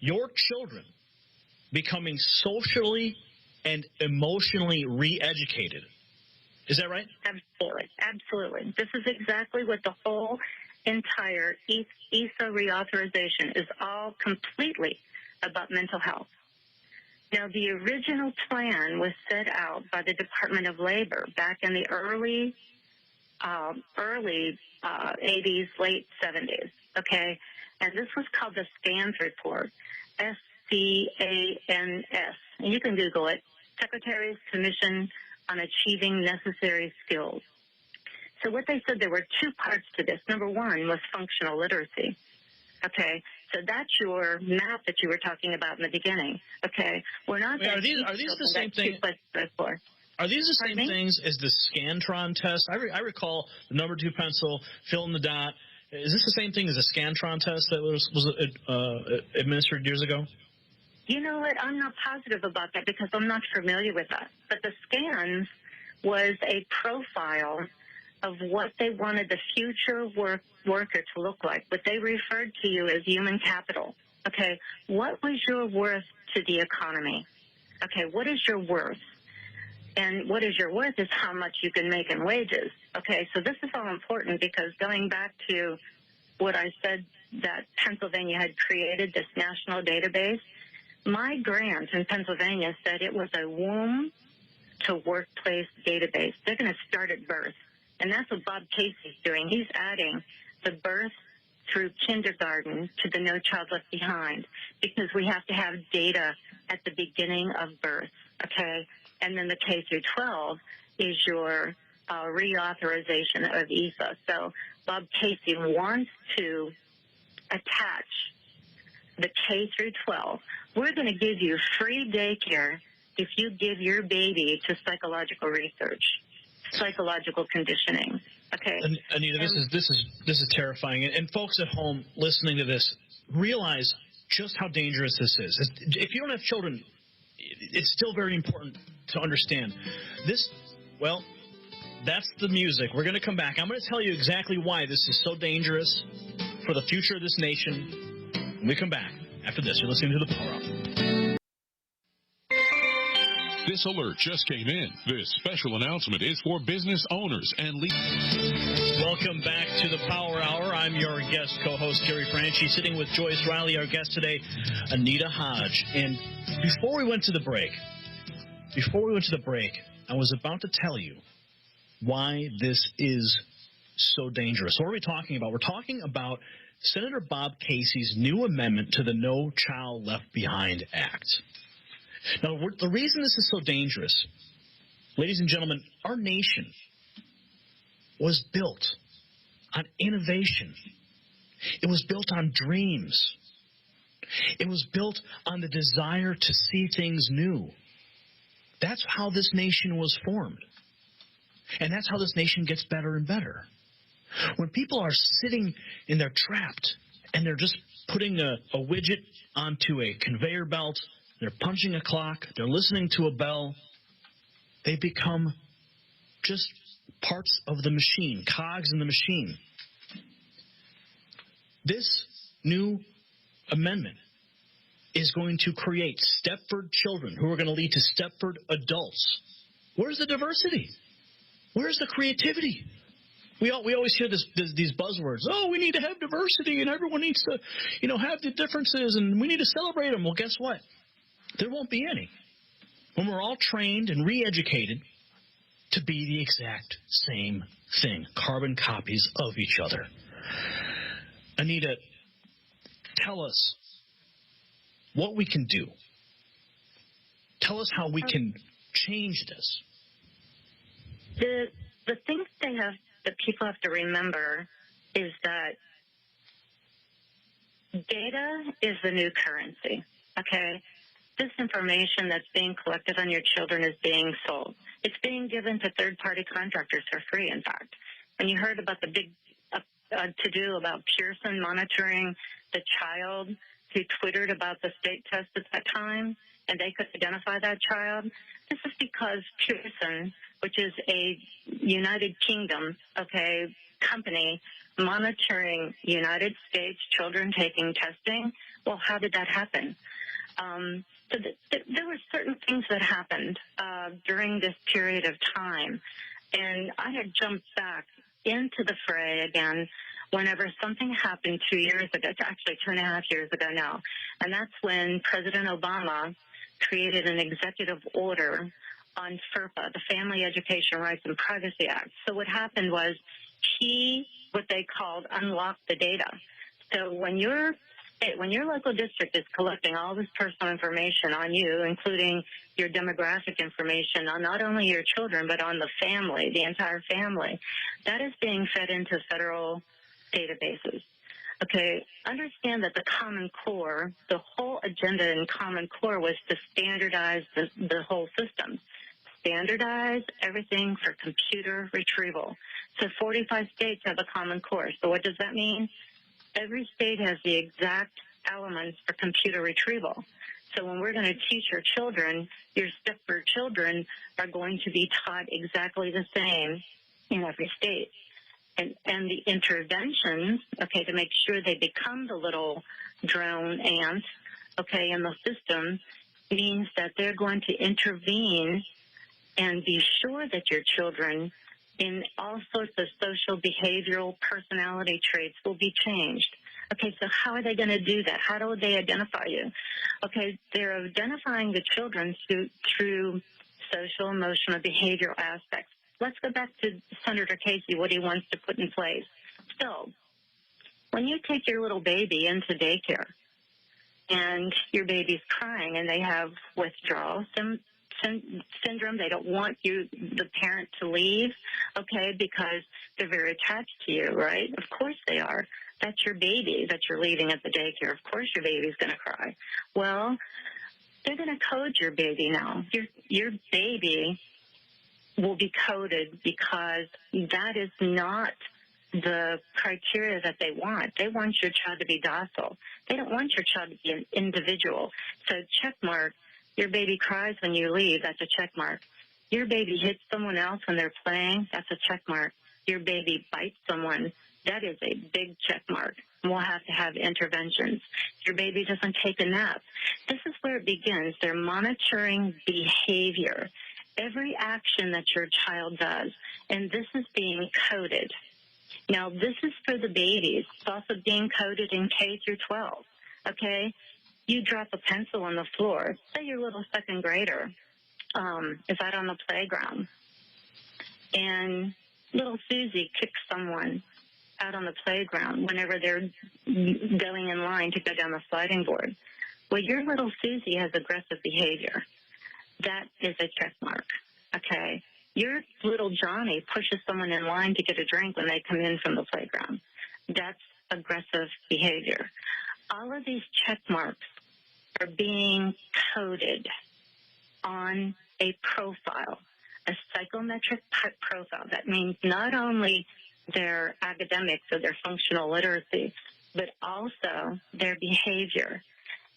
your children becoming socially and emotionally re-educated. Is that right? Absolutely. Absolutely. This is exactly what the whole entire ESEA reauthorization is all completely about mental health. Now, the original plan was set out by the Department of Labor back in the early 80s, late 70s, okay? And this was called the SCANS report, SCANS. And you can Google it, Secretary's Commission on Achieving Necessary Skills. So what they said, there were two parts to this. Number one was functional literacy. Okay, so that's your map that you were talking about in the beginning. Okay, we're not. Are these the same thing? Are these the same things as the Scantron test? I recall the number 2 pencil, fill in the dot. Is this the same thing as the Scantron test that was administered years ago? You know what? I'm not positive about that because I'm not familiar with that. But the SCANS was a profile of what they wanted the future worker to look like, what they referred to you as human capital. Okay, what was your worth to the economy? Okay, what is your worth? And what is your worth is how much you can make in wages. Okay, so this is all important because going back to what I said that Pennsylvania had created this national database, my grant in Pennsylvania said it was a womb to workplace database. They're going to start at birth. And that's what Bob Casey's doing. He's adding the birth through kindergarten to the No Child Left Behind because we have to have data at the beginning of birth, okay? And then the K through 12 is your reauthorization of ESEA. So Bob Casey wants to attach the K through 12. We're going to give you free daycare if you give your baby to psychological research. Psychological conditioning. Okay, Anita, this is terrifying. And folks at home listening to this, realize just how dangerous this is. If you don't have children, it's still very important to understand this. Well, that's the music. We're going to come back. I'm going to tell you exactly why this is so dangerous for the future of this nation. When we come back after this, you're listening to the Power Hour. This alert just came in. This special announcement is for business owners and leaders. Welcome back to the Power Hour. I'm your guest co-host, Jerry Franchi, sitting with Joyce Riley, our guest today, Anita Hoge. And before we went to the break, I was about to tell you why this is so dangerous. What are we talking about? We're talking about Senator Bob Casey's new amendment to the No Child Left Behind Act. Now, the reason this is so dangerous, ladies and gentlemen, our nation was built on innovation. It was built on dreams. It was built on the desire to see things new. That's how this nation was formed. And that's how this nation gets better and better. When people are sitting and they're trapped and they're just putting a widget onto a conveyor belt, they're punching a clock, they're listening to a bell, they become just parts of the machine, cogs in the machine. This new amendment is going to create Stepford children who are going to lead to Stepford adults. Where's the diversity? Where's the creativity? We always hear these buzzwords. Oh, we need to have diversity, and everyone needs to, have the differences, and we need to celebrate them. Well, guess what? There won't be any. When we're all trained and re-educated to be the exact same thing, carbon copies of each other. Anita, tell us what we can do. Tell us how we can change this. The thing that people have to remember is that data is the new currency, okay? This information that's being collected on your children is being sold. It's being given to third-party contractors for free, in fact. When you heard about the big to-do about Pearson monitoring the child who twittered about the state test at that time, and they could identify that child, this is because Pearson, which is a United Kingdom, company, monitoring United States children taking testing. Well, how did that happen? So there were certain things that happened during this period of time, and I had jumped back into the fray again whenever something happened 2 years ago, actually 2.5 years ago now, and that's when President Obama created an executive order on FERPA, the Family Education Rights and Privacy Act. So what happened was what they called unlocked the data. So when your local district is collecting all this personal information on you, including your demographic information on not only your children, but on the family, the entire family, that is being fed into federal databases. Okay, understand that the Common Core, the whole agenda in Common Core was to standardize the whole system. Standardize everything for computer retrieval. So 45 states have a Common Core. So what does that mean? Every state has the exact elements for computer retrieval. So when we're going to teach our children, your Stepford children are going to be taught exactly the same in every state. And the interventions, okay, to make sure they become the little drone ants, okay, in the system, means that they're going to intervene and be sure that your children in all sorts of social, behavioral, personality traits will be changed. Okay, so how are they going to do that? How do they identify you? Okay, they're identifying the children through social, emotional, behavioral aspects. Let's go back to Senator Casey, what he wants to put in place. So when you take your little baby into daycare and your baby's crying and they have withdrawal syndrome, they don't want the parent to leave, okay, because they're very attached to you, right? Of course they are. That's your baby that you're leaving at the daycare. Of course your baby's going to cry. Well, they're going to code your baby now. Your baby will be coded because that is not the criteria that they want. They want your child to be docile. They don't want your child to be an individual. So check mark. Your baby cries when you leave, that's a check mark. Your baby hits someone else when they're playing, that's a check mark. Your baby bites someone, that is a big check mark. We'll have to have interventions. Your baby doesn't take a nap. This is where it begins. They're monitoring behavior, every action that your child does, and this is being coded. Now, this is for the babies. It's also being coded in K through 12, okay? You drop a pencil on the floor, say your little second grader is out on the playground, and little Susie kicks someone out on the playground whenever they're going in line to go down the sliding board. Well, your little Susie has aggressive behavior. That is a check mark, okay? Your little Johnny pushes someone in line to get a drink when they come in from the playground. That's aggressive behavior. All of these check marks are being coded on a profile, a psychometric profile. That means not only their academics or their functional literacy, but also their behavior.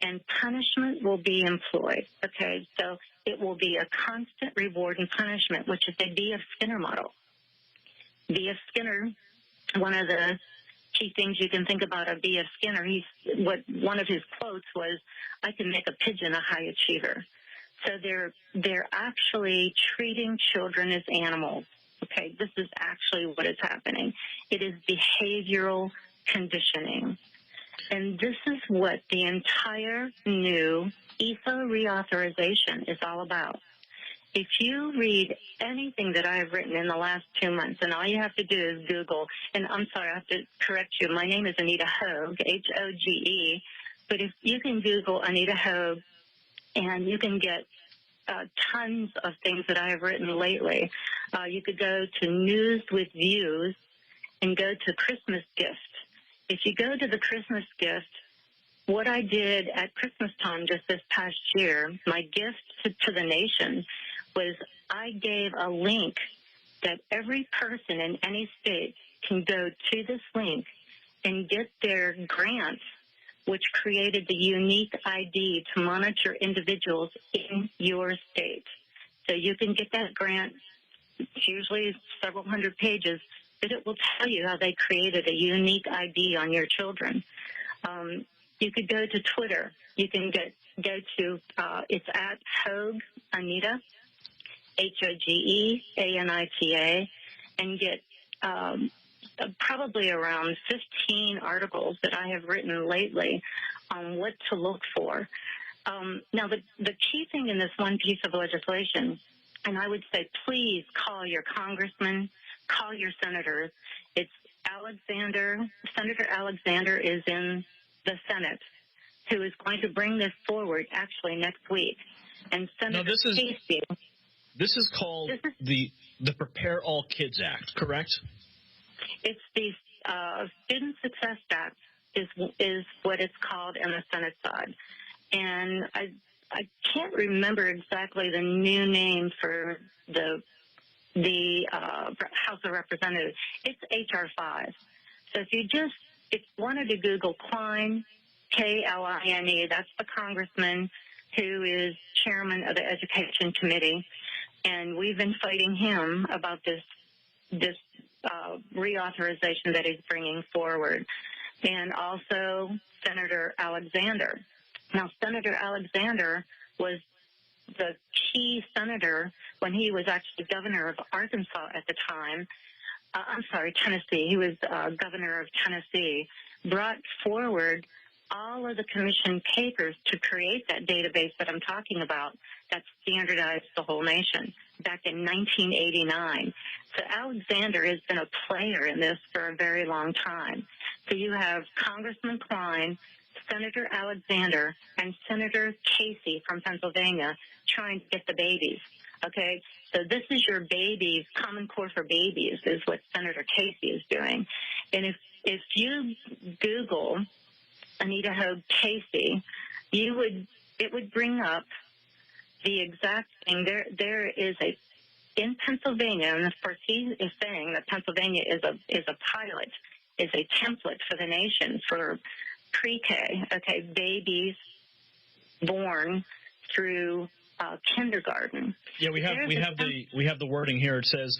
And punishment will be employed, okay? So it will be a constant reward and punishment, which is a B.F. Skinner model. B.F. Skinner, one of the key things you can think about a B.F. Skinner, one of his quotes was, "I can make a pigeon a high achiever." So they're actually treating children as animals. Okay, this is actually what is happening. It is behavioral conditioning. And this is what the entire new ESEA reauthorization is all about. If you read anything that I have written in the last 2 months, and all you have to do is Google, and I'm sorry, I have to correct you. My name is Anita Hoge, H-O-G-E, but if you can Google Anita Hoge, and you can get tons of things that I have written lately. You could go to News with Views and go to Christmas Gift. If you go to the Christmas Gift, what I did at Christmas time just this past year, my gift to the nation was I gave a link that every person in any state can go to this link and get their grant, which created the unique ID to monitor individuals in your state. So you can get that grant. It's usually several hundred pages, It will tell you how they created a unique ID on your children. You could go to Twitter. You can go to, it's at Hoge Anita, HOGEANITA, and get probably around 15 articles that I have written lately on what to look for. Now, the key thing in this one piece of legislation, and I would say please call your congressman, call your senators. It's Senator Alexander is in the Senate, who is going to bring this forward actually next week. And Senator Casey. This is called the Prepare All Kids Act, correct? It's the Student Success Act is what it's called on the Senate side. And I can't remember exactly the new name for the House of Representatives. It's H.R. 5. So if you wanted to Google Kline, Kline, that's the congressman who is chairman of the Education Committee, and we've been fighting him about this reauthorization that he's bringing forward, and also Senator Alexander. Now, Senator Alexander was the key senator when he was actually governor of Arkansas at the time. Tennessee. He was governor of Tennessee, brought forward all of the commission papers to create that database that I'm talking about that standardized the whole nation back in 1989. So Alexander has been a player in this for a very long time. So you have Congressman Kline, Senator Alexander, and Senator Casey from Pennsylvania trying to get the babies. Okay, so this is your babies, Common Core for Babies is what Senator Casey is doing. And if you Google Anita Hoge Casey, it would bring up the exact thing. There is in Pennsylvania, and of course he is saying that Pennsylvania is a pilot, is a template for the nation for pre-K, okay, babies born through kindergarten. Yeah, we have the wording here. It says,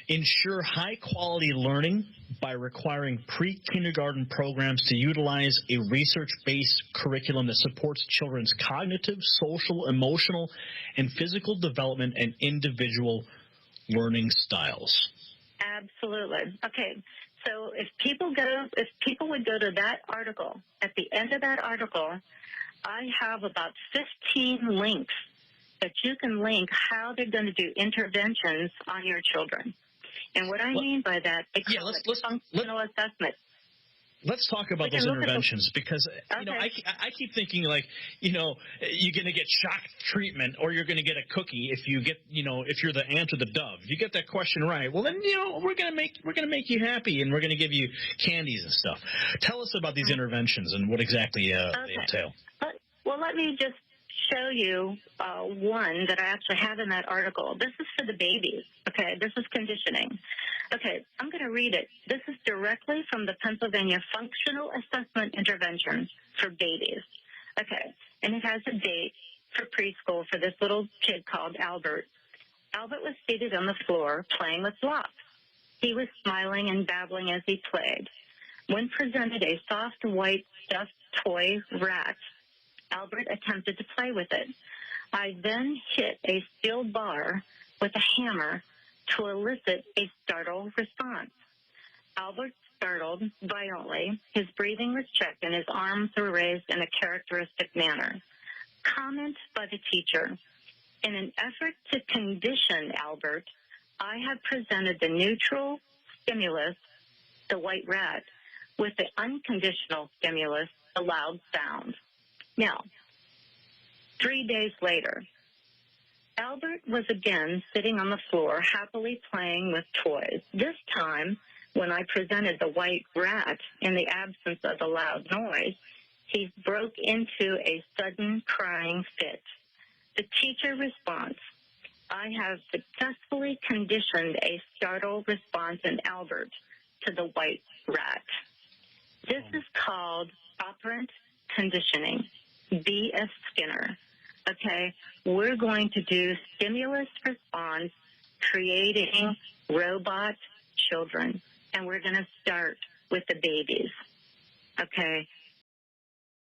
ensure high-quality learning by requiring pre-kindergarten programs to utilize a research-based curriculum that supports children's cognitive, social, emotional, and physical development and individual learning styles. Absolutely. Okay. So if people would go to that article, at the end of that article, I have about 15 links that you can link how they're going to do interventions on your children. And what I mean by that, they call it functional assessment. Let's talk about those interventions because, you know, I keep thinking like, you know, you're going to get shock treatment or you're going to get a cookie if you get, you know, if you're the ant or the dove. If you get that question right, well, then, you know, we're going to make you happy and we're going to give you candies and stuff. Tell us about these interventions and what exactly they entail. Well, let me just show you one that I actually have in that article. This is for the babies, okay? This is conditioning. Okay, I'm going to read it. This is directly from the Pennsylvania Functional Assessment Interventions for Babies. Okay, and it has a date for preschool for this little kid called Albert. Albert was seated on the floor playing with blocks. He was smiling and babbling as he played. When presented a soft white stuffed toy rat, Albert attempted to play with it. I then hit a steel bar with a hammer to elicit a startled response. Albert startled violently. His breathing was checked and his arms were raised in a characteristic manner. Comment by the teacher. In an effort to condition Albert, I have presented the neutral stimulus, the white rat, with the unconditional stimulus, the loud sound. Now, 3 days later, Albert was again sitting on the floor, happily playing with toys. This time, when I presented the white rat in the absence of the loud noise, he broke into a sudden crying fit. The teacher response, I have successfully conditioned a startled response in Albert to the white rat. This is called operant conditioning. B.S. Skinner. Okay, we're going to do stimulus response, creating robot children. we're going to start with the babies. Okay?